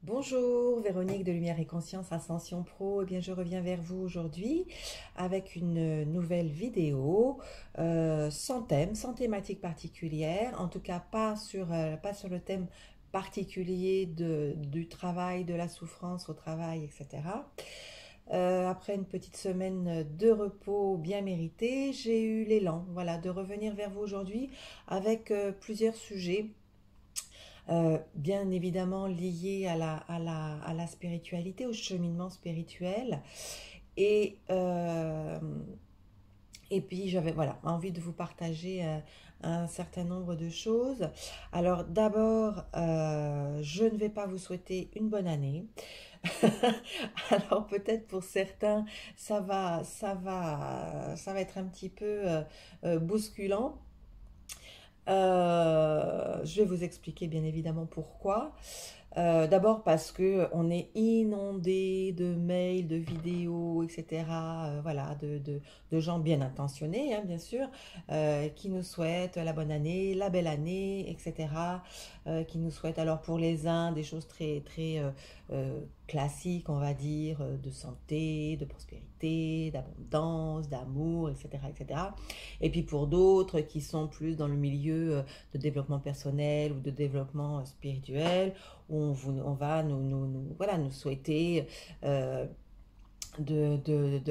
Bonjour, Véronique de Lumière et Conscience Ascension Pro. Eh bien, je reviens vers vous aujourd'hui avec une nouvelle vidéo sans thème, sans thématique particulière, en tout cas pas sur le thème particulier du travail, de la souffrance au travail, etc. Après une petite semaine de repos bien méritée, j'ai eu l'élan, voilà, de revenir vers vous aujourd'hui avec plusieurs sujets bien évidemment lié à la spiritualité, au cheminement spirituel. Et, euh, et puis j'avais voilà, envie de vous partager un certain nombre de choses. Alors d'abord, je ne vais pas vous souhaiter une bonne année. Alors peut-être pour certains, ça va être un petit peu bousculant. Je vais vous expliquer bien évidemment pourquoi. D'abord parce que on est inondé de mails, de vidéos, etc. Voilà, de gens bien intentionnés, hein, bien sûr, qui nous souhaitent la bonne année, la belle année, etc. Qui nous souhaitent alors pour les uns des choses très classiques, on va dire, de santé, de prospérité, d'abondance, d'amour, etc., etc. Et puis pour d'autres qui sont plus dans le milieu de développement personnel ou de développement spirituel où on va voilà, nous souhaiter de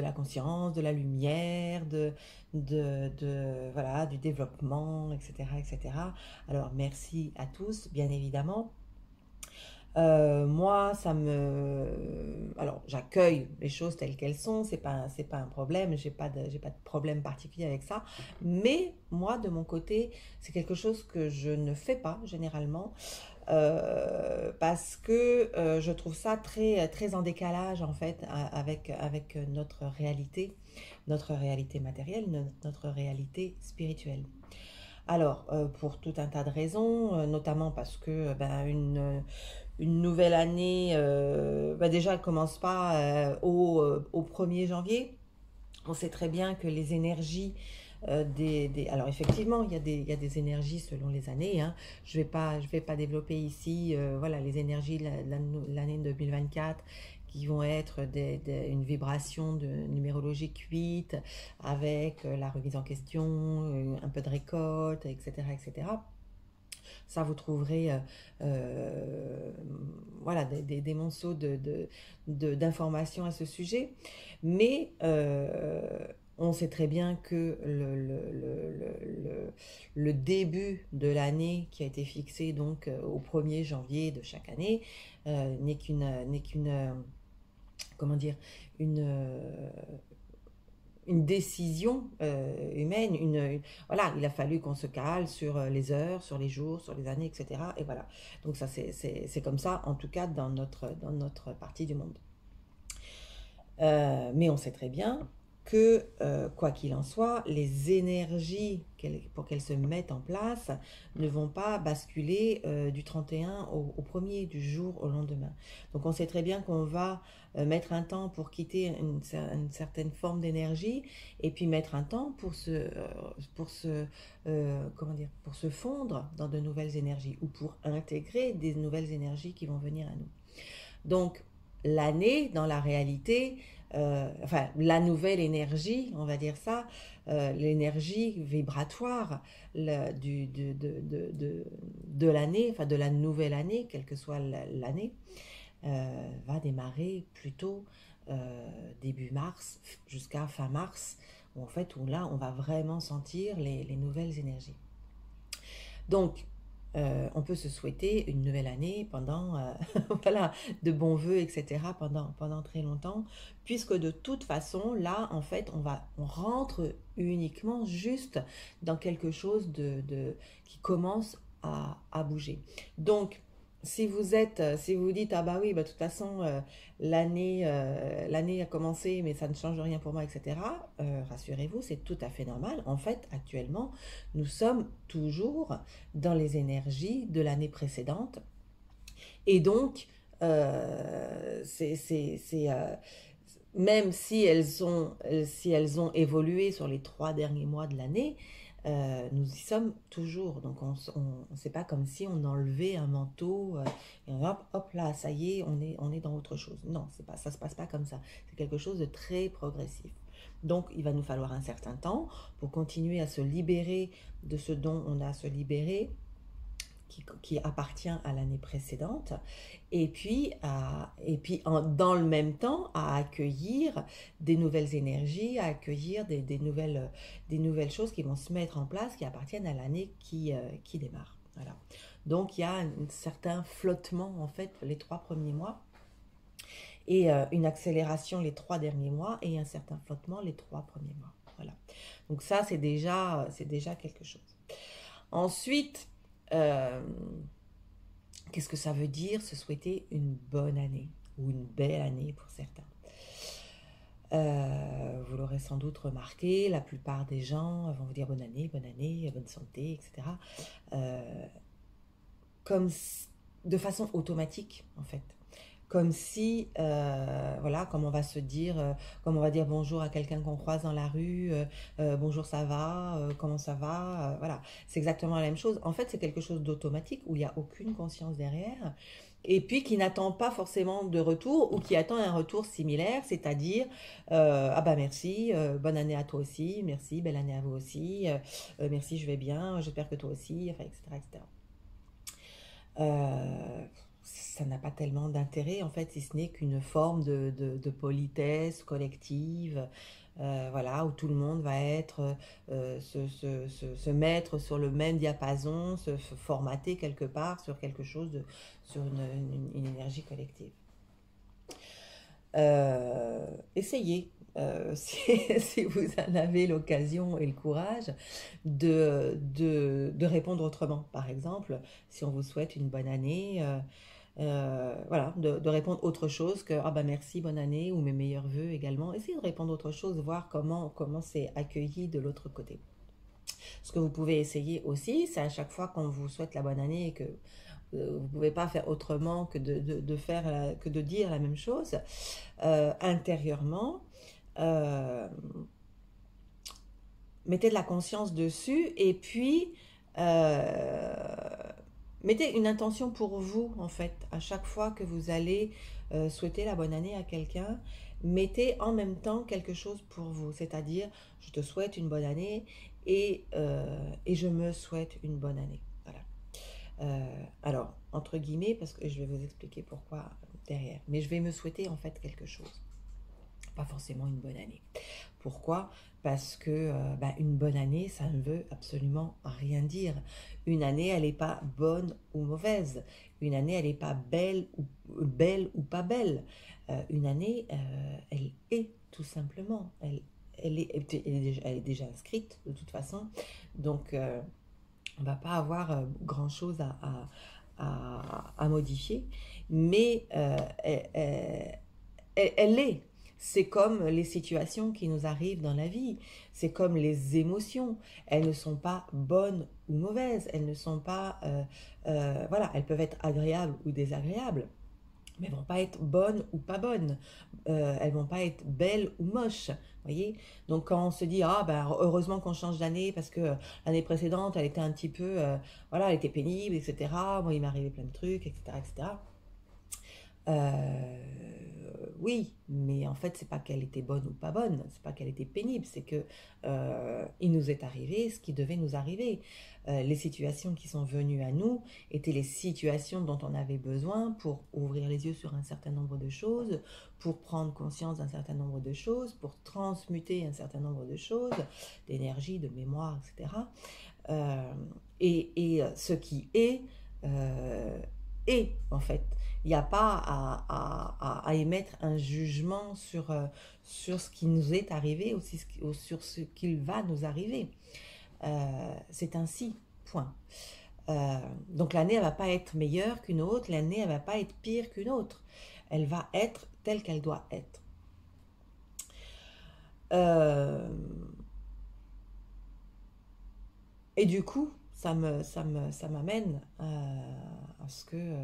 la conscience, de la lumière, voilà, du développement, etc., etc. Alors, merci à tous, bien évidemment. Moi, alors, j'accueille les choses telles qu'elles sont, c'est pas un problème, j'ai pas de problème particulier avec ça. Mais moi, de mon côté, c'est quelque chose que je ne fais pas généralement parce que je trouve ça très en décalage en fait avec notre réalité matérielle, notre réalité spirituelle. Alors, pour tout un tas de raisons, notamment parce que une nouvelle année, déjà, elle commence pas au 1er janvier. On sait très bien que les énergies alors effectivement, il y a des énergies selon les années, hein. Je vais pas développer ici voilà, les énergies de l'année 2024 qui vont être une vibration de numérologique 8 avec la remise en question, un peu de récolte, etc., etc. Ça, vous trouverez voilà, des monceaux d'informations à ce sujet. Mais on sait très bien que le début de l'année qui a été fixé donc au 1er janvier de chaque année n'est qu'une comment dire, une, une décision humaine, voilà, il a fallu qu'on se cale sur les heures, sur les jours, sur les années, etc. Et voilà. Donc ça, c'est comme ça, en tout cas, dans notre partie du monde. Mais on sait très bien que, quoi qu'il en soit, les énergies, pour qu'elles se mettent en place, ne vont pas basculer du 31 au 1er, du jour au lendemain. Donc on sait très bien qu'on va mettre un temps pour quitter une certaine forme d'énergie, et puis mettre un temps comment dire, pour se fondre dans de nouvelles énergies, ou pour intégrer des nouvelles énergies qui vont venir à nous. Donc, l'année, dans la réalité, enfin, la nouvelle énergie, on va dire ça, l'énergie vibratoire de l'année, enfin de la nouvelle année, quelle que soit l'année, va démarrer plutôt début mars jusqu'à fin mars, où en fait, où là, on va vraiment sentir les nouvelles énergies. Donc, on peut se souhaiter une nouvelle année pendant, voilà, de bons vœux, etc., pendant très longtemps, puisque de toute façon, là, en fait, on rentre uniquement juste dans quelque chose qui commence à bouger. Donc, si vous vous dites, ah bah oui, bah, de toute façon, l'année a commencé, mais ça ne change rien pour moi, etc., rassurez-vous, c'est tout à fait normal. En fait, actuellement, nous sommes toujours dans les énergies de l'année précédente. Et donc, même si elles ont évolué sur les 3 derniers mois de l'année, nous y sommes toujours. Donc c'est pas comme si on enlevait un manteau et hop là, ça y est, on est dans autre chose. Non, c'est pas, ça se passe pas comme ça. C'est quelque chose de très progressif. Donc il va nous falloir un certain temps pour continuer à se libérer de ce dont on a à se libérer, qui appartient à l'année précédente, et puis, dans le même temps à accueillir des nouvelles énergies, à accueillir des nouvelles choses qui vont se mettre en place, qui appartiennent à l'année qui démarre. Voilà. Donc il y a un certain flottement en fait les 3 premiers mois, et une accélération les 3 derniers mois, et un certain flottement les 3 premiers mois. Voilà. Donc ça c'est déjà quelque chose. Ensuite, qu'est-ce que ça veut dire se souhaiter une bonne année ou une belle année pour certains? Vous l'aurez sans doute remarqué, la plupart des gens vont vous dire bonne année, bonne santé, etc. Comme de façon automatique en fait. Comme si, voilà, comme on va se dire, comme on va dire bonjour à quelqu'un qu'on croise dans la rue, bonjour ça va, comment ça va, voilà, c'est exactement la même chose. En fait, c'est quelque chose d'automatique où il n'y a aucune conscience derrière, et puis qui n'attend pas forcément de retour, ou qui attend un retour similaire, c'est-à-dire, ah bah merci, bonne année à toi aussi, merci, belle année à vous aussi, merci, je vais bien, j'espère que toi aussi, enfin, etc., etc. Ça n'a pas tellement d'intérêt en fait, si ce n'est qu'une forme de politesse collective, voilà, où tout le monde va être, se mettre sur le même diapason, se formater quelque part sur quelque chose, sur une énergie collective. Essayez, si vous en avez l'occasion et le courage, de répondre autrement. Par exemple, si on vous souhaite une bonne année, voilà, de répondre autre chose que ah bah merci, bonne année, ou mes meilleurs vœux également. Essayez de répondre autre chose, voir comment c'est accueilli de l'autre côté. Ce que vous pouvez essayer aussi, c'est à chaque fois qu'on vous souhaite la bonne année et que vous ne pouvez pas faire autrement que que de dire la même chose, intérieurement, euh, mettez de la conscience dessus, et puis euh, mettez une intention pour vous en fait. À chaque fois que vous allez souhaiter la bonne année à quelqu'un, mettez en même temps quelque chose pour vous, c'est-à-dire je te souhaite une bonne année, et je me souhaite une bonne année. Voilà. Alors, entre guillemets, parce que je vais vous expliquer pourquoi derrière, mais je vais me souhaiter en fait quelque chose, pas forcément une bonne année. Pourquoi? Parce que une bonne année, ça ne veut absolument rien dire. Une année, elle n'est pas bonne ou mauvaise. Une année, elle n'est pas belle ou pas belle. Une année, elle est tout simplement. Elle est déjà inscrite de toute façon. Donc, on ne va pas avoir grand-chose à modifier. Mais elle est. C'est comme les situations qui nous arrivent dans la vie, c'est comme les émotions. Elles ne sont pas bonnes ou mauvaises, elles ne sont pas, voilà, elles peuvent être agréables ou désagréables, mais elles vont pas être bonnes ou pas bonnes. Elles vont pas être belles ou moches, voyez. Donc quand on se dit ah ben heureusement qu'on change d'année parce que l'année précédente elle était un petit peu, voilà, elle était pénible, etc. Moi il m'est arrivé plein de trucs, etc., etc. Oui, mais en fait, c'est pas qu'elle était bonne ou pas bonne, c'est pas qu'elle était pénible, c'est que il nous est arrivé ce qui devait nous arriver. Les situations qui sont venues à nous étaient les situations dont on avait besoin pour ouvrir les yeux sur un certain nombre de choses, pour prendre conscience d'un certain nombre de choses, pour transmuter un certain nombre de choses, d'énergie, de mémoire, etc. Et ce qui est en fait. Il n'y a pas à émettre un jugement sur ce qui nous est arrivé, aussi sur ce qu'il va nous arriver. C'est ainsi, point. Donc l'année, elle ne va pas être meilleure qu'une autre, l'année, elle ne va pas être pire qu'une autre. Elle va être telle qu'elle doit être. Et du coup, ça m'amène à ce que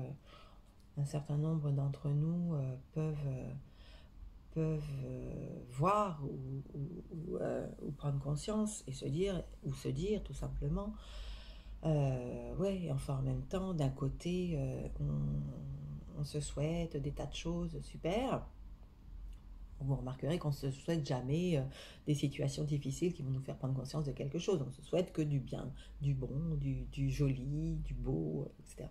un certain nombre d'entre nous peuvent voir ou prendre conscience et se dire tout simplement, ouais, enfin en même temps, d'un côté, on se souhaite des tas de choses super. Vous remarquerez qu'on ne se souhaite jamais des situations difficiles qui vont nous faire prendre conscience de quelque chose. On se souhaite que du bien, du bon, du joli, du beau, etc.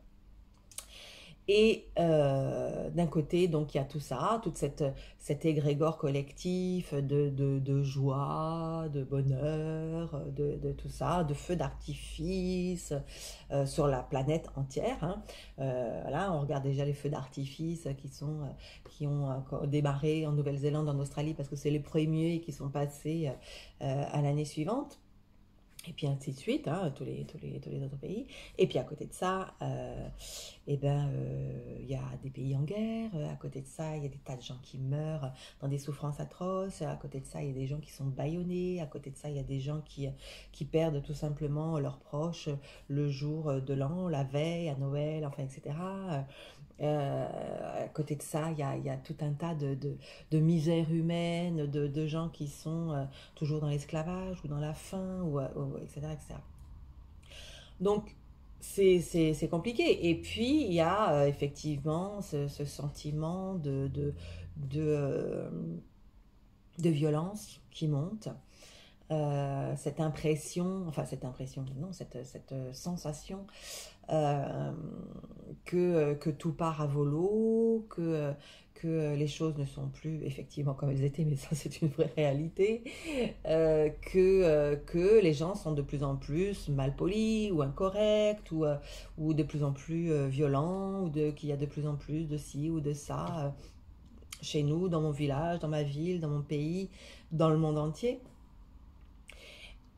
Et d'un côté, donc, il y a tout ça, toute cet égrégore collectif de joie, de bonheur, de tout ça, de feux d'artifice sur la planète entière. Hein. Voilà, on regarde déjà les feux d'artifice qui ont démarré en Nouvelle-Zélande, en Australie, parce que c'est les premiers qui sont passés à l'année suivante. Et puis ainsi de suite, hein, tous les autres pays. Et puis à côté de ça, y a des pays en guerre. À côté de ça, il y a des tas de gens qui meurent dans des souffrances atroces. À côté de ça, il y a des gens qui sont bâillonnés. À côté de ça, il y a des gens qui perdent tout simplement leurs proches le jour de l'an, la veille, à Noël, enfin, etc. À côté de ça, il y a tout un tas de misères humaines, de gens qui sont toujours dans l'esclavage ou dans la faim, etc., etc. Donc, c'est compliqué. Et puis, il y a effectivement ce sentiment de, de violence qui monte. Cette impression, non, cette sensation que tout part à volo, que les choses ne sont plus effectivement comme elles étaient, mais ça c'est une vraie réalité, que les gens sont de plus en plus malpolis ou incorrects ou de plus en plus violents ou qu'il y a de plus en plus de ci ou de ça chez nous, dans mon village, dans ma ville, dans mon pays, dans le monde entier.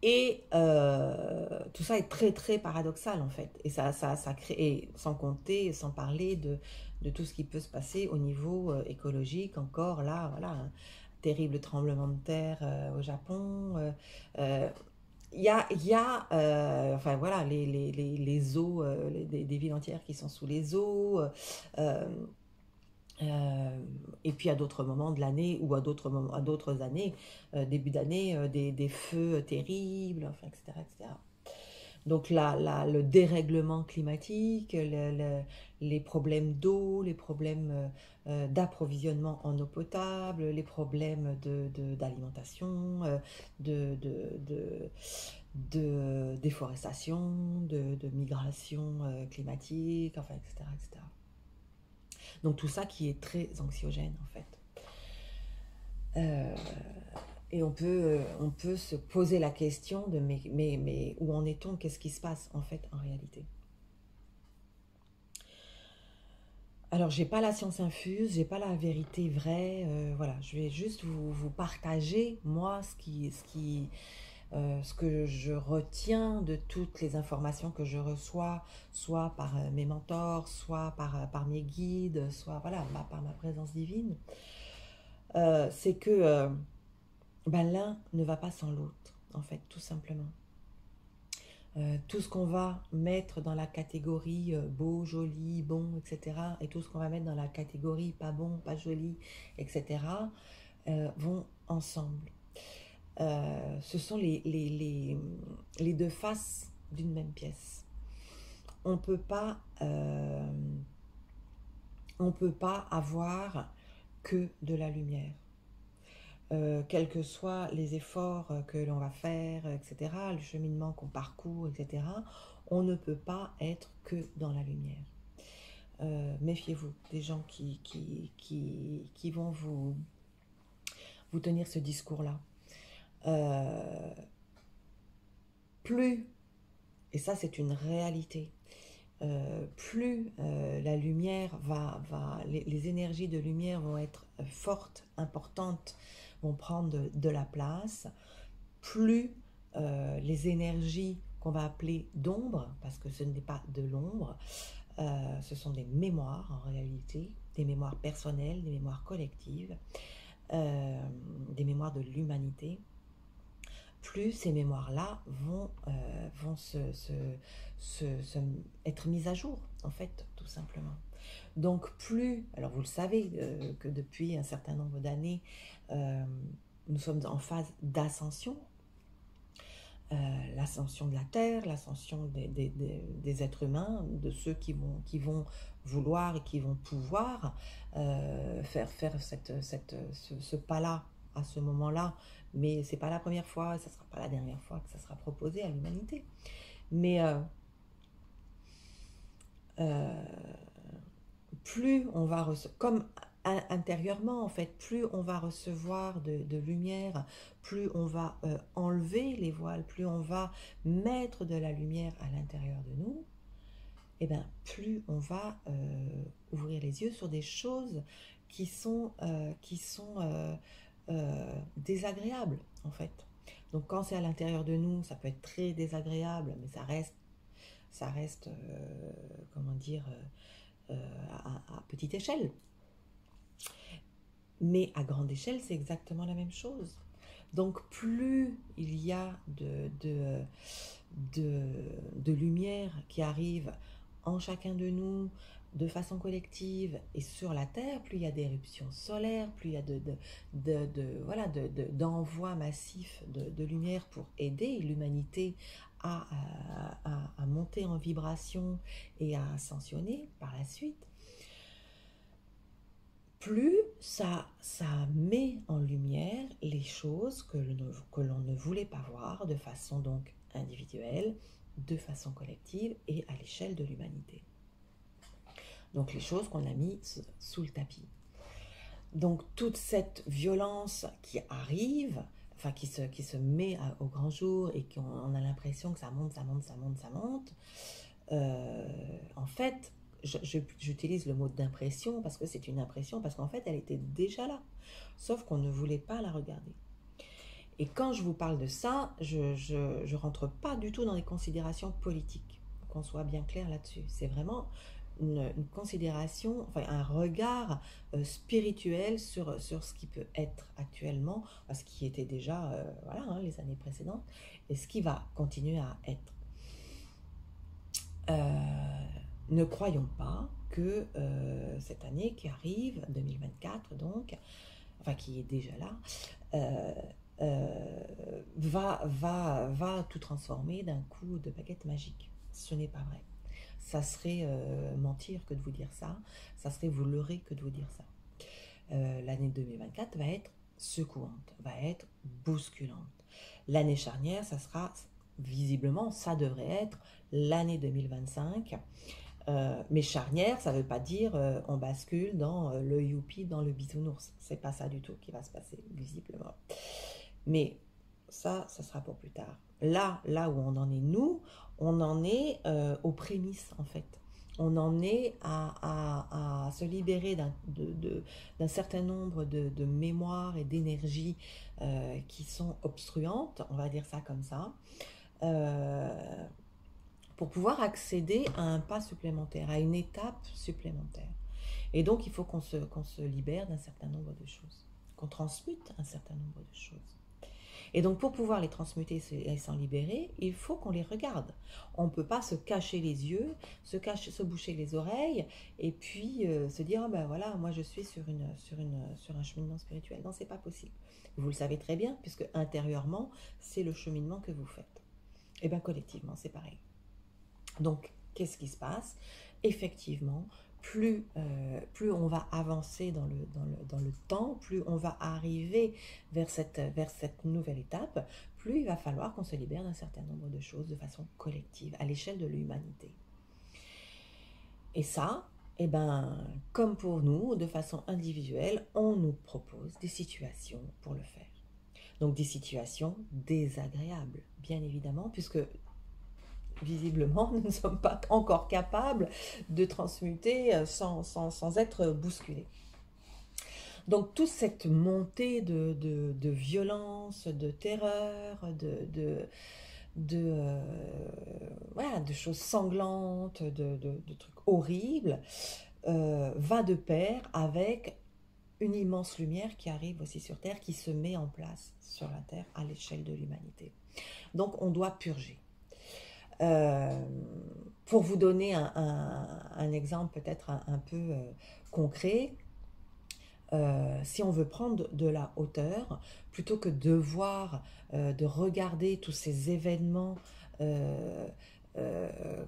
Et tout ça est très très paradoxal en fait. Et ça crée, et sans compter, sans parler de tout ce qui peut se passer au niveau écologique, encore là, voilà, un terrible tremblement de terre au Japon. Enfin voilà, les eaux, des villes entières qui sont sous les eaux. Euh, et puis à d'autres moments de l'année ou à d'autres années, début d'année, des feux terribles, enfin, etc., etc. Donc le dérèglement climatique, les problèmes d'eau, les problèmes d'approvisionnement en eau potable, les problèmes d'alimentation, de, de, de, de déforestation, de migration climatique, enfin, etc., etc. Donc tout ça qui est très anxiogène en fait. Euh, et on peut se poser la question de mais où en est-on? Qu'est-ce qui se passe en fait en réalité? Alors j'ai pas la science infuse, j'ai pas la vérité vraie. Voilà, je vais juste vous partager moi ce que je retiens de toutes les informations que je reçois, soit par mes mentors, soit par mes guides, soit voilà, par ma présence divine. C'est que l'un ne va pas sans l'autre, en fait, tout simplement. Tout ce qu'on va mettre dans la catégorie beau, joli, bon, etc., et tout ce qu'on va mettre dans la catégorie pas bon, pas joli, etc., vont ensemble. Ce sont les deux faces d'une même pièce. On peut pas avoir que de la lumière. Quels que soient les efforts que l'on va faire, etc., le cheminement qu'on parcourt, etc., on ne peut pas être que dans la lumière. Méfiez-vous des gens qui vont vous tenir ce discours-là. Plus, et ça c'est une réalité, plus la lumière les énergies de lumière vont être fortes, importantes, vont prendre de la place, plus les énergies qu'on va appeler d'ombre, parce que ce n'est pas de l'ombre, ce sont des mémoires en réalité, des mémoires personnelles, des mémoires collectives, des mémoires de l'humanité, plus ces mémoires-là vont être mises à jour, en fait, tout simplement. Donc plus, alors vous le savez que depuis un certain nombre d'années, euh, nous sommes en phase d'ascension, l'ascension de la Terre, l'ascension des êtres humains, de ceux qui vont vouloir et qui vont pouvoir faire ce pas-là à ce moment-là. Mais ce n'est pas la première fois, ce ne sera pas la dernière fois que ça sera proposé à l'humanité. Mais euh, plus on va recevoir, comme intérieurement en fait, plus on va recevoir de lumière, plus on va enlever les voiles, plus on va mettre de la lumière à l'intérieur de nous, et bien plus on va ouvrir les yeux sur des choses qui sont désagréables en fait. Donc quand c'est à l'intérieur de nous, ça peut être très désagréable, mais ça reste comment dire, à petite échelle. Mais à grande échelle, c'est exactement la même chose. Donc plus il y a de lumière qui arrive en chacun de nous, de façon collective et sur la Terre, plus il y a d'éruptions solaires, plus il y a voilà, d'envois massifs de lumière pour aider l'humanité à monter en vibration et à ascensionner par la suite, plus ça met en lumière les choses que l'on ne voulait pas voir de façon donc individuelle, de façon collective et à l'échelle de l'humanité. Donc les choses qu'on a mis sous le tapis. Donc toute cette violence qui arrive, enfin qui se met au grand jour et qu'on a l'impression que ça monte, en fait, j'utilise le mot d'impression parce que c'est une impression, parce qu'en fait elle était déjà là, sauf qu'on ne voulait pas la regarder. Et quand je vous parle de ça, je rentre pas du tout dans des considérations politiques, qu'on soit bien clair là-dessus. C'est vraiment une considération, enfin un regard spirituel sur ce qui peut être actuellement, ce qui était déjà voilà, hein, les années précédentes, et ce qui va continuer à être. Ne croyons pas que cette année qui arrive, 2024 donc, enfin qui est déjà là, va tout transformer d'un coup de baguette magique. Ce n'est pas vrai. Ça serait mentir que de vous dire ça, ça serait vous leurrer que de vous dire ça. L'année 2024 va être secouante, va être bousculante. L'année charnière, ça sera visiblement, ça devrait être l'année 2025. Mais charnière, ça ne veut pas dire on bascule dans le youpi, dans le bisounours. C'est pas ça du tout qui va se passer, visiblement. Mais ça sera pour plus tard. Là où on en est, nous, on en est aux prémices, en fait. On en est à se libérer d'un certain nombre de mémoires et d'énergies qui sont obstruantes, on va dire ça comme ça, pour pouvoir accéder à un pas supplémentaire, à une étape supplémentaire. Et donc, il faut qu'on se libère d'un certain nombre de choses, qu'on transmute un certain nombre de choses. Et donc, pour pouvoir les transmuter et s'en libérer, il faut qu'on les regarde. On ne peut pas se cacher les yeux, se boucher les oreilles, et puis se dire, oh ben voilà, moi je suis sur un cheminement spirituel. Non, c'est pas possible. Vous le savez très bien, puisque intérieurement, c'est le cheminement que vous faites. Et bien collectivement, c'est pareil. Donc, qu'est-ce qui se passe? Effectivement, plus on va avancer dans le temps, plus on va arriver vers cette nouvelle étape, plus il va falloir qu'on se libère d'un certain nombre de choses de façon collective, à l'échelle de l'humanité. Et ça, eh ben, comme pour nous, de façon individuelle, on nous propose des situations pour le faire. Donc des situations désagréables, bien évidemment, puisque visiblement, nous ne sommes pas encore capables de transmuter sans être bousculés. Donc toute cette montée de violence, de terreur, voilà, de choses sanglantes, de trucs horribles, va de pair avec une immense lumière qui arrive aussi sur Terre, qui se met en place sur la Terre à l'échelle de l'humanité. Donc on doit purger. Euh, pour vous donner un exemple peut-être un peu concret, si on veut prendre de la hauteur, plutôt que de voir, de regarder tous ces événements euh, euh,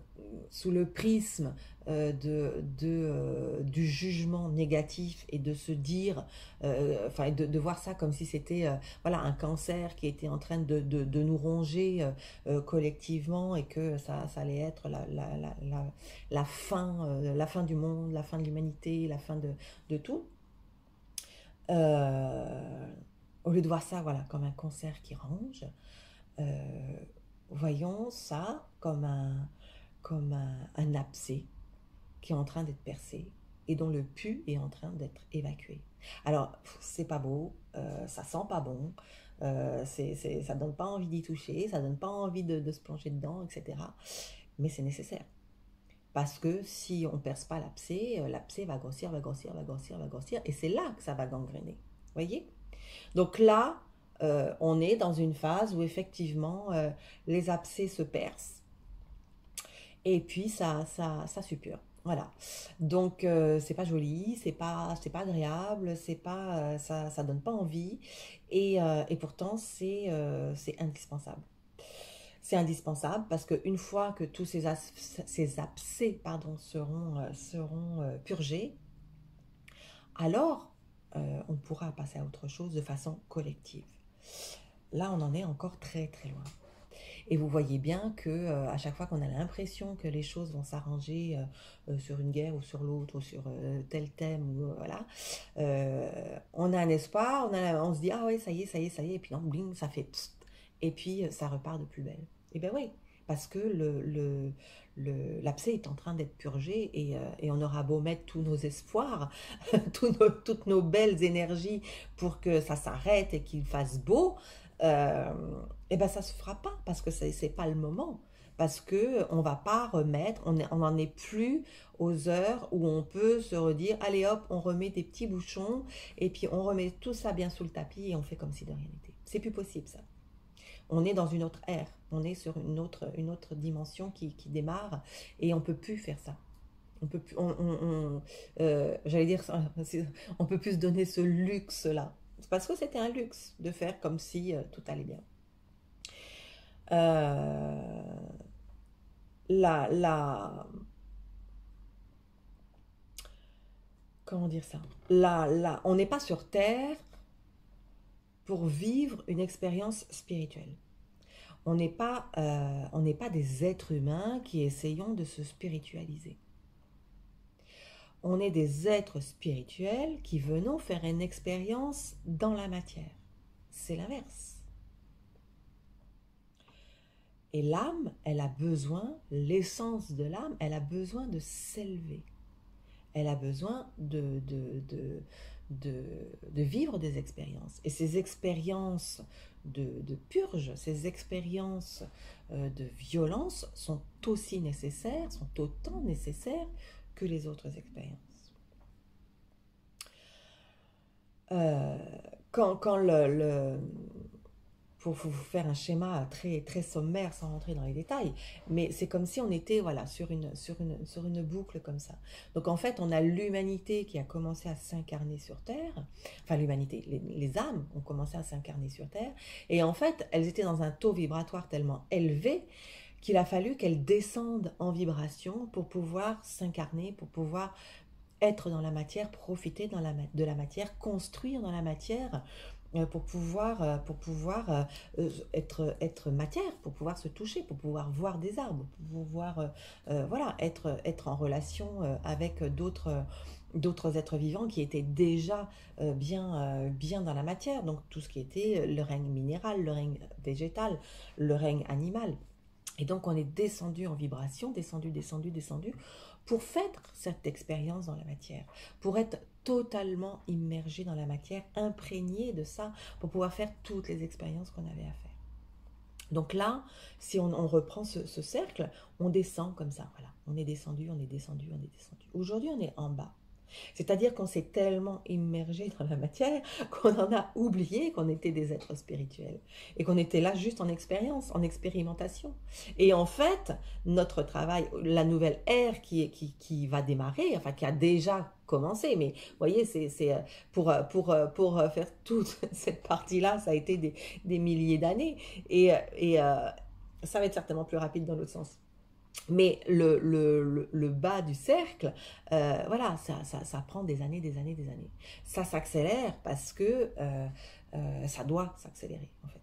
sous le prisme du jugement négatif et de se dire, enfin de voir ça comme si c'était voilà, un cancer qui était en train de nous ronger collectivement et que ça allait être la fin du monde, la fin de l'humanité, la fin de tout. Euh, Au lieu de voir ça voilà, comme un concert qui range, euh, voyons ça comme un abcès qui est en train d'être percé et dont le pus est en train d'être évacué. Alors, c'est pas beau, ça sent pas bon, ça donne pas envie d'y toucher, ça donne pas envie de se plonger dedans, etc. Mais c'est nécessaire. Parce que si on ne perce pas l'abcès va grossir, va grossir, va grossir, va grossir, et c'est là que ça va gangréner. Voyez? Donc là, on est dans une phase où effectivement les abcès se percent et puis ça suppure. Voilà. Donc c'est pas joli, c'est pas agréable, c'est pas, ça donne pas envie et pourtant c'est indispensable. C'est indispensable parce qu'une fois que tous ces abcès pardon, seront purgés, alors on pourra passer à autre chose de façon collective. Là, on en est encore très très loin. Et vous voyez bien que à chaque fois qu'on a l'impression que les choses vont s'arranger sur une guerre ou sur l'autre ou sur tel thème, ou, voilà, on a un espoir, on se dit ah ouais ça y est, ça y est, ça y est, et puis non, bling, ça fait psst, et puis ça repart de plus belle. Et ben oui, parce que l'abcès est en train d'être purgé et on aura beau mettre tous nos espoirs, toutes nos belles énergies pour que ça s'arrête et qu'il fasse beau, euh, et ben ça se fera pas parce que c'est pas le moment. Parce que on va pas remettre, on n'en est plus aux heures où on peut se redire, allez hop, on remet des petits bouchons et puis on remet tout ça bien sous le tapis et on fait comme si de rien n'était. C'est plus possible ça. On est dans une autre ère, on est sur une autre dimension qui démarre et on peut plus faire ça. On peut plus, j'allais dire, on peut plus se donner ce luxe-là. C'est parce que c'était un luxe de faire comme si tout allait bien. Euh, la, la, comment dire ça? On n'est pas sur Terre pour vivre une expérience spirituelle. On n'est pas des êtres humains qui essayons de se spiritualiser. On est des êtres spirituels qui venons faire une expérience dans la matière. C'est l'inverse. Et l'âme, elle a besoin, l'essence de l'âme, elle a besoin de s'élever. Elle a besoin de vivre des expériences. Et ces expériences de purge, ces expériences de violence sont aussi nécessaires, sont autant nécessaires que les autres expériences. Euh, quand pour vous faire un schéma très, très sommaire sans rentrer dans les détails, mais c'est comme si on était voilà, sur une boucle comme ça. Donc en fait, on a l'humanité qui a commencé à s'incarner sur Terre, enfin l'humanité, les âmes ont commencé à s'incarner sur Terre, et en fait, elles étaient dans un taux vibratoire tellement élevé qu'il a fallu qu'elles descendent en vibration pour pouvoir s'incarner, pour pouvoir être dans la matière, profiter de la matière, construire dans la matière pour pouvoir être matière, pour pouvoir se toucher, pour pouvoir voir des arbres, pour pouvoir voilà, être en relation avec d'autres êtres vivants qui étaient déjà bien dans la matière, donc tout ce qui était le règne minéral, le règne végétal, le règne animal. Et donc on est descendu en vibration, descendu, pour faire cette expérience dans la matière, pour être totalement immergé dans la matière, imprégné de ça, pour pouvoir faire toutes les expériences qu'on avait à faire. Donc là, si on reprend ce cercle, on descend comme ça, voilà. On est descendu. Aujourd'hui, on est en bas. C'est-à-dire qu'on s'est tellement immergé dans la matière qu'on en a oublié qu'on était des êtres spirituels et qu'on était là juste en expérience, en expérimentation. Et en fait, notre travail, la nouvelle ère qui va démarrer, enfin qui a déjà commencé, mais vous voyez, pour faire toute cette partie-là, ça a été des milliers d'années et ça va être certainement plus rapide dans l'autre sens. Mais le bas du cercle, voilà, ça prend des années, des années, des années. Ça s'accélère parce que ça doit s'accélérer, en fait.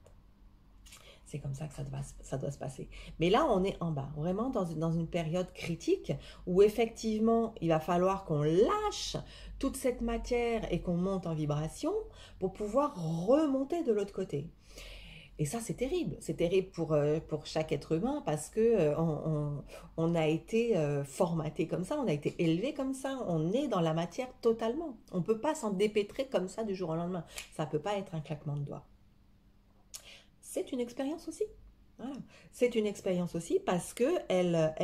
C'est comme ça que ça doit se passer. Mais là, on est en bas, vraiment dans une période critique où effectivement, il va falloir qu'on lâche toute cette matière et qu'on monte en vibration pour pouvoir remonter de l'autre côté. Et ça, c'est terrible pour chaque être humain parce que on a été formaté comme ça, on a été élevé comme ça, on est dans la matière totalement. On ne peut pas s'en dépêtrer comme ça du jour au lendemain. Ça ne peut pas être un claquement de doigts. C'est une expérience aussi. Voilà. C'est une expérience aussi parce qu'elle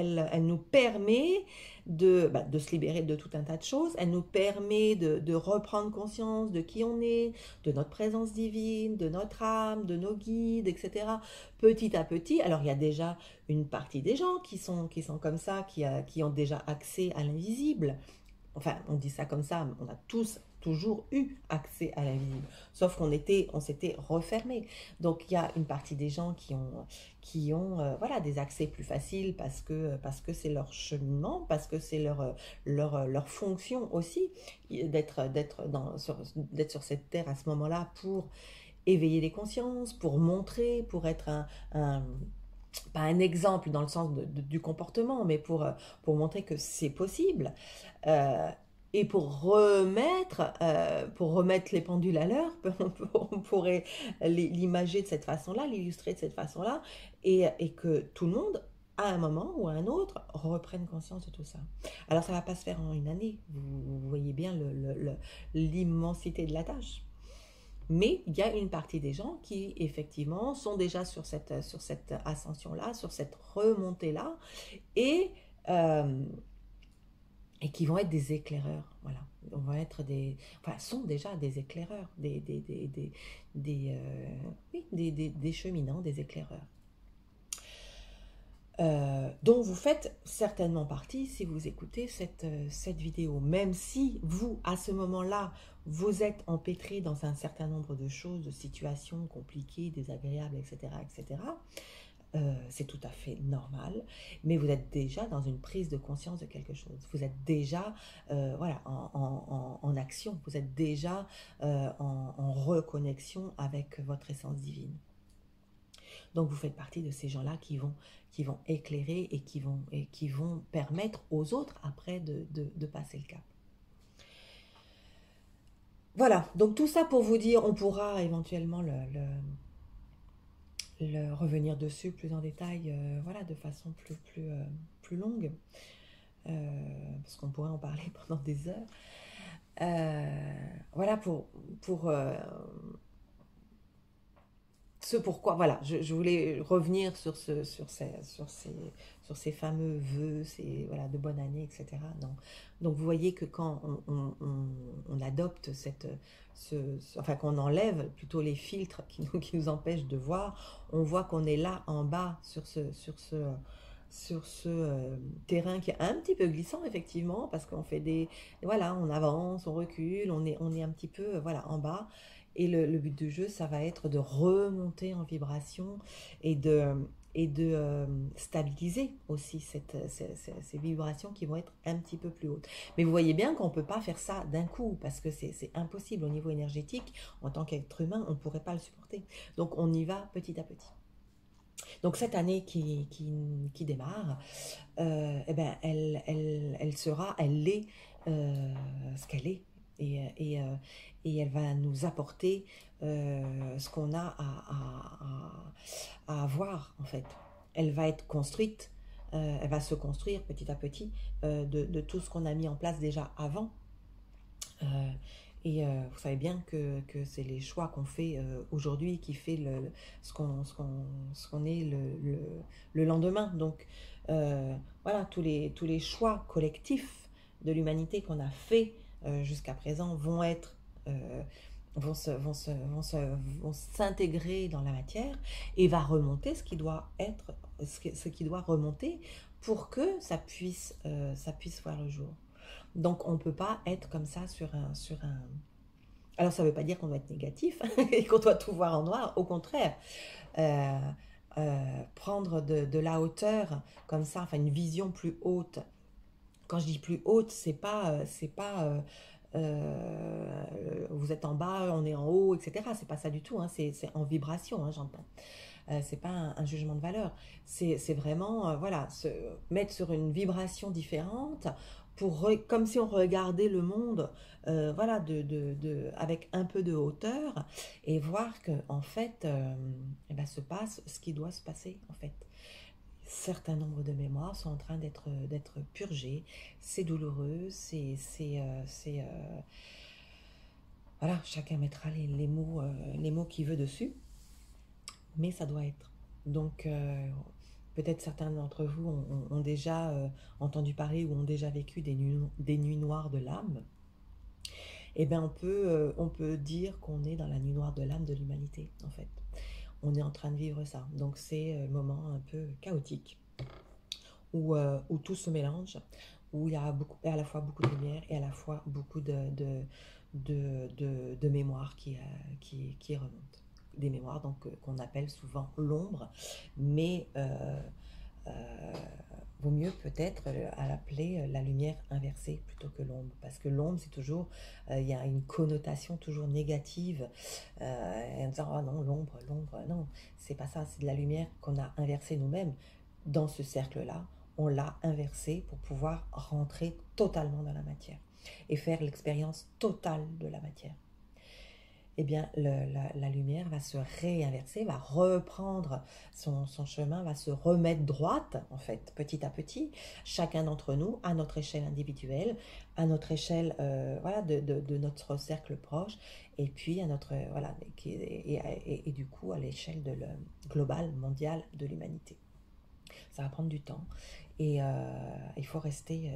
nous permet de se libérer de tout un tas de choses. Elle nous permet de reprendre conscience de qui on est, de notre présence divine, de notre âme, de nos guides, etc. Petit à petit. Alors il y a déjà une partie des gens qui sont comme ça, qui ont déjà accès à l'invisible. Enfin, on dit ça comme ça, on a tous toujours eu accès à l'invisible, sauf on s'était refermé. Donc il y a une partie des gens qui ont voilà, des accès plus faciles parce que c'est leur cheminement, parce que c'est leur fonction aussi d'être sur cette terre à ce moment-là pour éveiller les consciences, pour montrer, pour être pas un exemple dans le sens du comportement, mais pour montrer que c'est possible. Euh, et pour remettre les pendules à l'heure, on pourrait l'imager de cette façon-là, l'illustrer de cette façon-là, et que tout le monde, à un moment ou à un autre, reprenne conscience de tout ça. Alors ça ne va pas se faire en une année, vous voyez bien l'immensité de la tâche. Mais il y a une partie des gens qui, effectivement, sont déjà sur cette ascension-là, sur cette remontée-là, et, euh, et qui vont être des éclaireurs. Voilà. On va être enfin, sont déjà des éclaireurs, des cheminants, des éclaireurs. Dont vous faites certainement partie si vous écoutez cette vidéo. Même si vous, à ce moment-là, vous êtes empêtré dans un certain nombre de choses, de situations compliquées, désagréables, etc., etc., c'est tout à fait normal, mais vous êtes déjà dans une prise de conscience de quelque chose. Vous êtes déjà voilà, en action, vous êtes déjà en reconnexion avec votre essence divine. Donc vous faites partie de ces gens-là qui vont éclairer et qui vont permettre aux autres après de passer le cap. Voilà, donc tout ça pour vous dire, on pourra éventuellement le revenir dessus plus en détail, voilà, de façon plus longue, parce qu'on pourrait en parler pendant des heures. Voilà pour ce pourquoi, voilà, je voulais revenir sur ces fameux vœux, voilà, de bonne année, etc. Donc vous voyez que quand on adopte enfin qu'on enlève plutôt les filtres qui nous empêchent de voir, on voit qu'on est là en bas sur ce terrain qui est un petit peu glissant effectivement, parce qu'on fait voilà, on avance, on recule, on est un petit peu voilà, en bas. Et le but du jeu, ça va être de remonter en vibration et de stabiliser aussi ces vibrations qui vont être un petit peu plus hautes. Mais vous voyez bien qu'on ne peut pas faire ça d'un coup, parce que c'est impossible au niveau énergétique. En tant qu'être humain, on ne pourrait pas le supporter. Donc on y va petit à petit. Donc cette année qui démarre, eh ben, elle l'est ce qu'elle est. Et elle va nous apporter ce qu'on a à avoir en fait. Elle va être construite, elle va se construire petit à petit de tout ce qu'on a mis en place déjà avant. Vous savez bien que c'est les choix qu'on fait aujourd'hui qui fait ce qu'on est le lendemain. Donc voilà, tous les choix collectifs de l'humanité qu'on a fait jusqu'à présent vont s'intégrer dans la matière et va remonter ce qui doit remonter pour que ça puisse voir le jour. Donc on ne peut pas être comme ça sur un... Alors ça ne veut pas dire qu'on doit être négatif et qu'on doit tout voir en noir, au contraire. Euh, Prendre de la hauteur comme ça, enfin une vision plus haute. Quand je dis plus haute, c'est pas vous êtes en bas, on est en haut, etc. C'est pas ça du tout, hein, c'est en vibration, hein, j'entends. C'est pas un jugement de valeur. C'est vraiment, voilà, se mettre sur une vibration différente comme si on regardait le monde, voilà, avec un peu de hauteur et voir que en fait, eh ben, se passe ce qui doit se passer en fait. Certains nombres de mémoires sont en train d'être purgés. C'est douloureux, voilà, chacun mettra les mots qu'il veut dessus, mais ça doit être. Donc, peut-être certains d'entre vous ont déjà entendu parler ou ont déjà vécu des nuits noires de l'âme. Eh bien, on peut dire qu'on est dans la nuit noire de l'âme de l'humanité, en fait. On est en train de vivre ça. Donc, c'est un moment un peu chaotique, où tout se mélange, où il y a à la fois beaucoup de lumière et à la fois beaucoup de mémoire qui remontent. Des mémoires donc qu'on appelle souvent l'ombre, mais vaut mieux peut-être à l'appeler la lumière inversée plutôt que l'ombre, parce que l'ombre c'est toujours, il y a une connotation toujours négative, en disant oh non l'ombre, non, c'est pas ça, c'est de la lumière qu'on a inversée nous-mêmes dans ce cercle-là, on l'a inversée pour pouvoir rentrer totalement dans la matière et faire l'expérience totale de la matière. Eh bien, la lumière va se réinverser, va reprendre son chemin, va se remettre droite, en fait, petit à petit, chacun d'entre nous, à notre échelle individuelle, à notre échelle voilà, de notre cercle proche, et puis à notre, voilà, et du coup à l'échelle globale, mondiale de l'humanité. Ça va prendre du temps, et il faut rester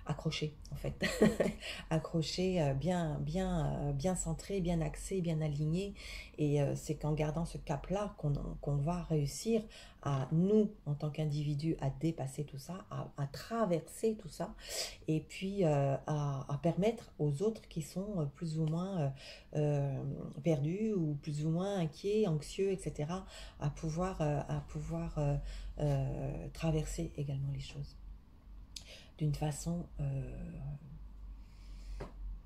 accroché en fait, accroché, bien centré, bien axé, bien aligné, et c'est qu'en gardant ce cap-là qu'on va réussir à nous, en tant qu'individus, à dépasser tout ça, à traverser tout ça, et puis à permettre aux autres qui sont plus ou moins perdus, ou plus ou moins inquiets, anxieux, etc., à pouvoir traverser également les choses d'une façon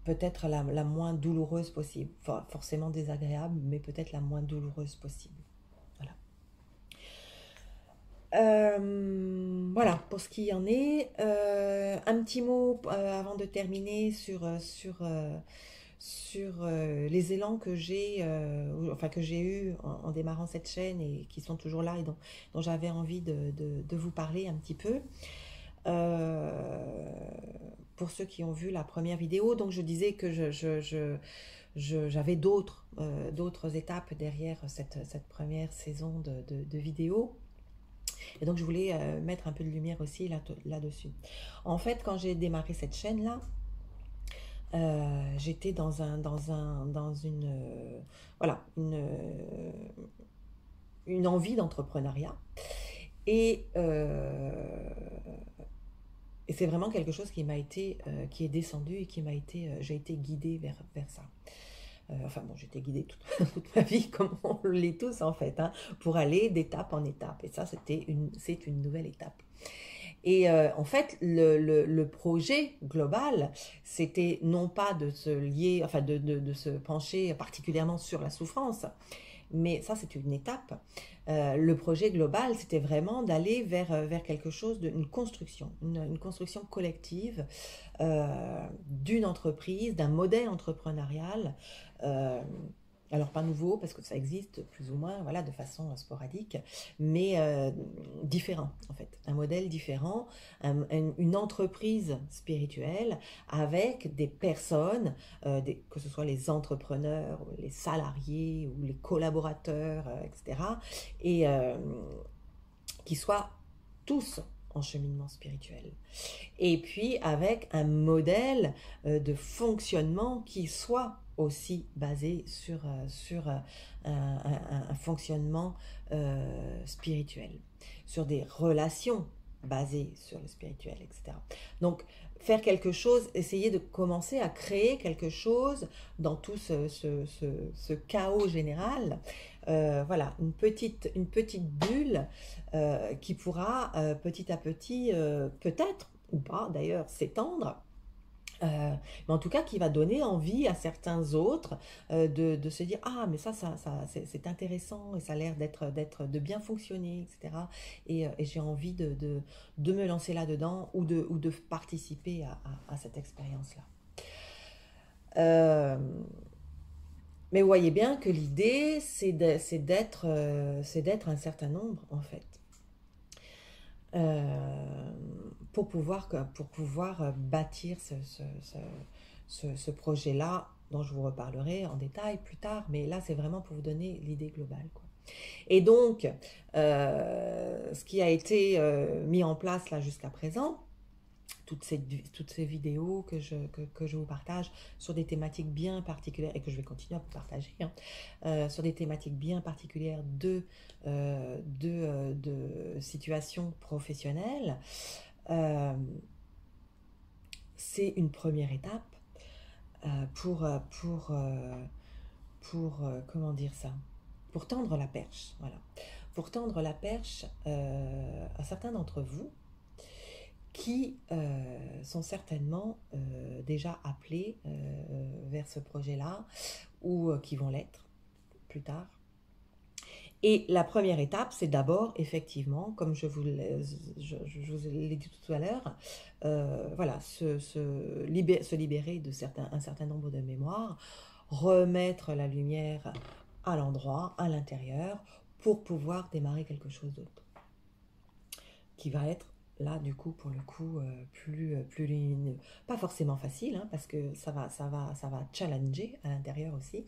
peut-être la moins douloureuse possible. Enfin, forcément désagréable, mais peut-être la moins douloureuse possible. Voilà. Voilà, pour ce qui en est. Un petit mot avant de terminer sur les élans que j'ai eu en démarrant cette chaîne et qui sont toujours là et dont j'avais envie de vous parler un petit peu. Pour ceux qui ont vu la première vidéo, donc je disais que j'avais d'autres étapes derrière cette première saison de vidéos, et donc je voulais mettre un peu de lumière aussi là-dessus. En fait, quand j'ai démarré cette chaîne là, j'étais dans une envie d'entrepreneuriat, et c'est vraiment quelque chose qui est descendu et j'ai été guidée vers ça. Enfin bon, j'ai été guidée toute ma vie, comme on l'est tous en fait, hein, pour aller d'étape en étape. Et ça, c'est une nouvelle étape. Et en fait, le projet global, c'était non pas de se lier, enfin de se pencher particulièrement sur la souffrance, mais ça c'est une étape. Le projet global, c'était vraiment d'aller vers quelque chose, une construction collective d'une entreprise, d'un modèle entrepreneurial. Alors pas nouveau, parce que ça existe plus ou moins, voilà, de façon sporadique, mais différent en fait. Un modèle différent, une entreprise spirituelle avec des personnes, que ce soit les entrepreneurs, ou les salariés ou les collaborateurs, etc. Et qui soient tous en cheminement spirituel. Et puis avec un modèle de fonctionnement qui soit aussi basé sur un fonctionnement spirituel, sur des relations basées sur le spirituel, etc. Donc, faire quelque chose, essayer de commencer à créer quelque chose dans tout ce chaos général. Voilà, une petite bulle qui pourra petit à petit, peut-être, ou pas d'ailleurs, s'étendre. Mais en tout cas, qui va donner envie à certains autres de se dire ah mais ça c'est intéressant et ça a l'air de bien fonctionner, etc. Et j'ai envie de me lancer là-dedans ou de participer à cette expérience-là. Mais vous voyez bien que l'idée c'est d'être un certain nombre en fait. Pour pouvoir bâtir ce projet-là, dont je vous reparlerai en détail plus tard, mais là c'est vraiment pour vous donner l'idée globale, quoi. Et donc, ce qui a été mis en place là jusqu'à présent, toutes ces vidéos que je vous partage sur des thématiques bien particulières et que je vais continuer à vous partager, hein, sur des thématiques bien particulières de situations professionnelles, c'est une première étape pour comment dire ça, pour tendre la perche, voilà, pour tendre la perche à certains d'entre vous qui sont certainement déjà appelés vers ce projet-là ou qui vont l'être plus tard. Et la première étape, c'est d'abord, effectivement, comme je vous l'ai dit tout à l'heure, voilà, se libérer de un certain nombre de mémoires, remettre la lumière à l'endroit, à l'intérieur, pour pouvoir démarrer quelque chose d'autre, qui va être là, du coup, pour le coup, plus lumineux. Pas forcément facile, hein, parce que ça va challenger à l'intérieur aussi,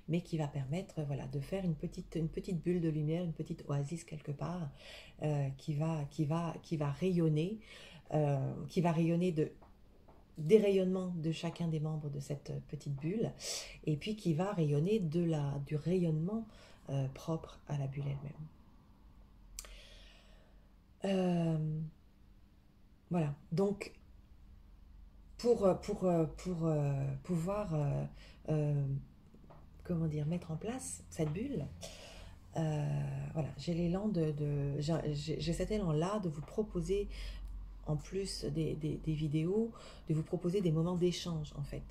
mais qui va permettre, voilà, de faire une petite bulle de lumière, une petite oasis quelque part, qui va rayonner, des rayonnements de chacun des membres de cette petite bulle, et puis qui va rayonner du rayonnement propre à la bulle elle-même. Voilà, donc pour pouvoir comment dire, mettre en place cette bulle, voilà, j'ai l'élan j'ai cet élan-là de vous proposer, en plus des vidéos, de vous proposer des moments d'échange en fait.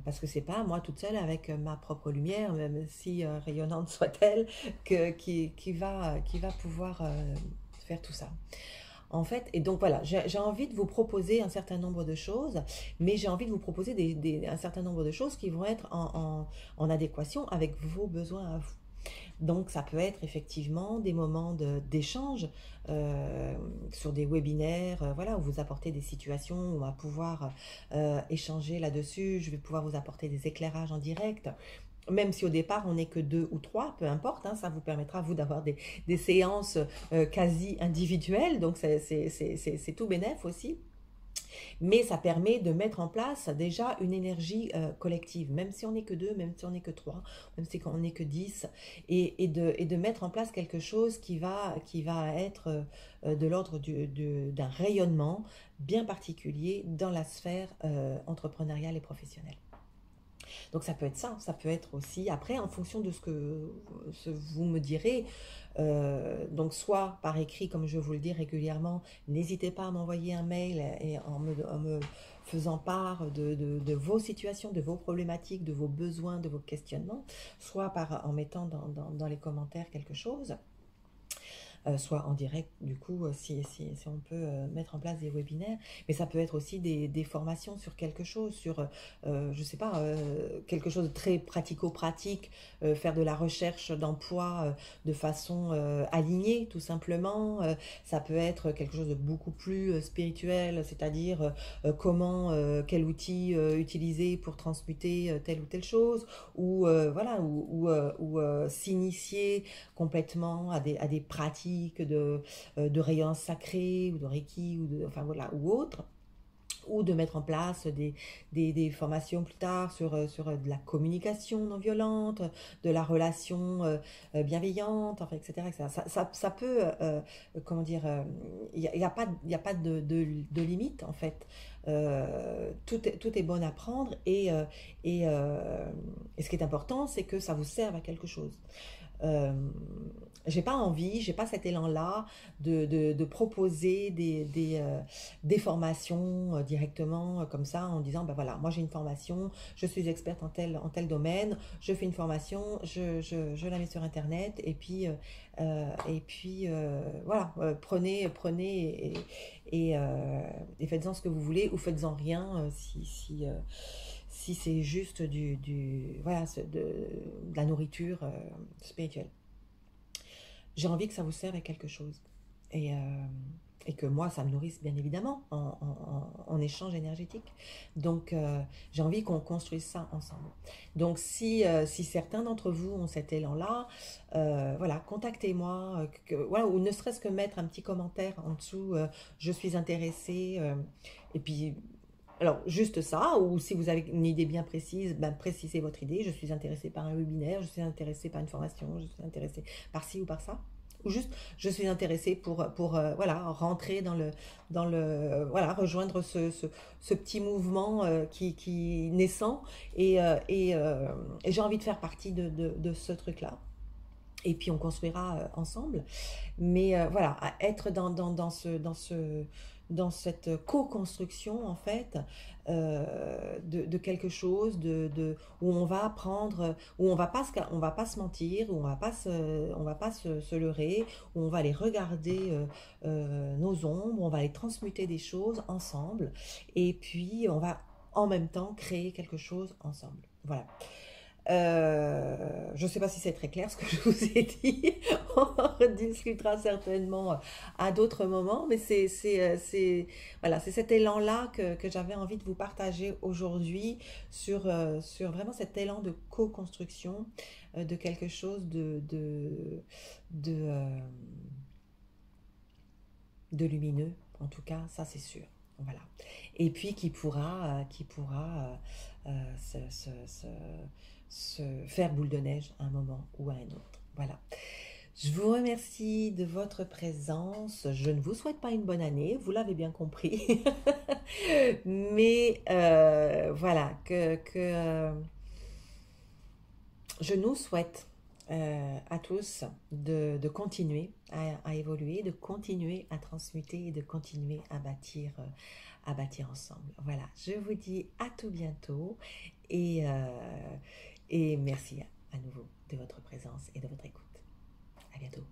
Parce que c'est pas moi toute seule avec ma propre lumière, même si rayonnante soit-elle, qui va pouvoir faire tout ça. En fait, et donc voilà, j'ai envie de vous proposer un certain nombre de choses, mais j'ai envie de vous proposer un certain nombre de choses qui vont être en adéquation avec vos besoins à vous. Donc ça peut être effectivement des moments d'échange sur des webinaires, voilà, où vous apportez des situations, où on va pouvoir échanger là-dessus, je vais pouvoir vous apporter des éclairages en direct. Même si au départ on n'est que 2 ou 3, peu importe, hein, ça vous permettra vous d'avoir des séances quasi individuelles, donc c'est tout bénef aussi. Mais ça permet de mettre en place déjà une énergie collective, même si on n'est que 2, même si on n'est que 3, même si on n'est que 10, et de mettre en place quelque chose qui va être de l'ordre d'un rayonnement bien particulier dans la sphère entrepreneuriale et professionnelle. Donc ça peut être ça peut être aussi, après, en fonction de ce que vous me direz, donc soit par écrit, comme je vous le dis régulièrement, n'hésitez pas à m'envoyer un mail et en me faisant part de vos situations, de vos problématiques, de vos besoins, de vos questionnements, soit en mettant dans les commentaires quelque chose. Soit en direct, du coup, si on peut mettre en place des webinaires, mais ça peut être aussi des formations sur quelque chose, sur, je sais pas, quelque chose de très pratico-pratique, faire de la recherche d'emploi de façon alignée, tout simplement. Ça peut être quelque chose de beaucoup plus spirituel, c'est-à-dire quel outil utiliser pour transmuter telle ou telle chose, ou voilà, ou s'initier complètement à des pratiques pratiques de rayons sacrés ou de Reiki ou enfin voilà, ou autre, ou de mettre en place des formations plus tard sur de la communication non violente, de la relation bienveillante, enfin, etc. Ça peut, comment dire, il n'y a pas, y a pas de limite en fait. Tout est bon à prendre et, euh, et ce qui est important, c'est que ça vous serve à quelque chose. Euh, j'ai pas envie, j'ai pas cet élan-là de proposer des formations directement comme ça en disant ben voilà, moi j'ai une formation, je suis experte en tel domaine, je fais une formation, je la mets sur internet voilà, et faites-en ce que vous voulez ou faites-en rien si c'est juste voilà, de la nourriture spirituelle. J'ai envie que ça vous serve à quelque chose. Et, euh, et que moi, ça me nourrisse bien évidemment en échange énergétique. Donc, j'ai envie qu'on construise ça ensemble. Donc, si certains d'entre vous ont cet élan-là, voilà, contactez-moi, voilà, ou ne serait-ce que mettre un petit commentaire en dessous, je suis intéressée, et puis alors, juste ça, ou si vous avez une idée bien précise, ben, précisez votre idée. Je suis intéressée par un webinaire, je suis intéressée par une formation, je suis intéressée par ci ou par ça. Ou juste, je suis intéressée pour voilà, rentrer voilà, rejoindre ce petit mouvement qui naissant et j'ai envie de faire partie de ce truc-là. Et puis on construira ensemble. Mais voilà, à être dans cette co-construction, en fait, de quelque chose où on va apprendre, où on va pas se mentir, où on va pas se leurrer, où on va aller regarder nos ombres, on va aller transmuter des choses ensemble, et puis on va en même temps créer quelque chose ensemble. Voilà. Je ne sais pas si c'est très clair ce que je vous ai dit. On rediscutera certainement à d'autres moments, mais voilà, c'est cet élan-là que j'avais envie de vous partager aujourd'hui sur vraiment cet élan de co-construction de quelque chose de, euh, de lumineux, en tout cas, ça c'est sûr. Voilà. Et puis qui pourra se faire boule de neige à un moment ou à un autre. Voilà. Je vous remercie de votre présence. Je ne vous souhaite pas une bonne année, vous l'avez bien compris. Mais voilà, je nous souhaite à tous de continuer à évoluer, de continuer à transmuter et de continuer à bâtir ensemble. Voilà, je vous dis à tout bientôt et, euh, et merci à nouveau de votre présence et de votre écoute. À bientôt.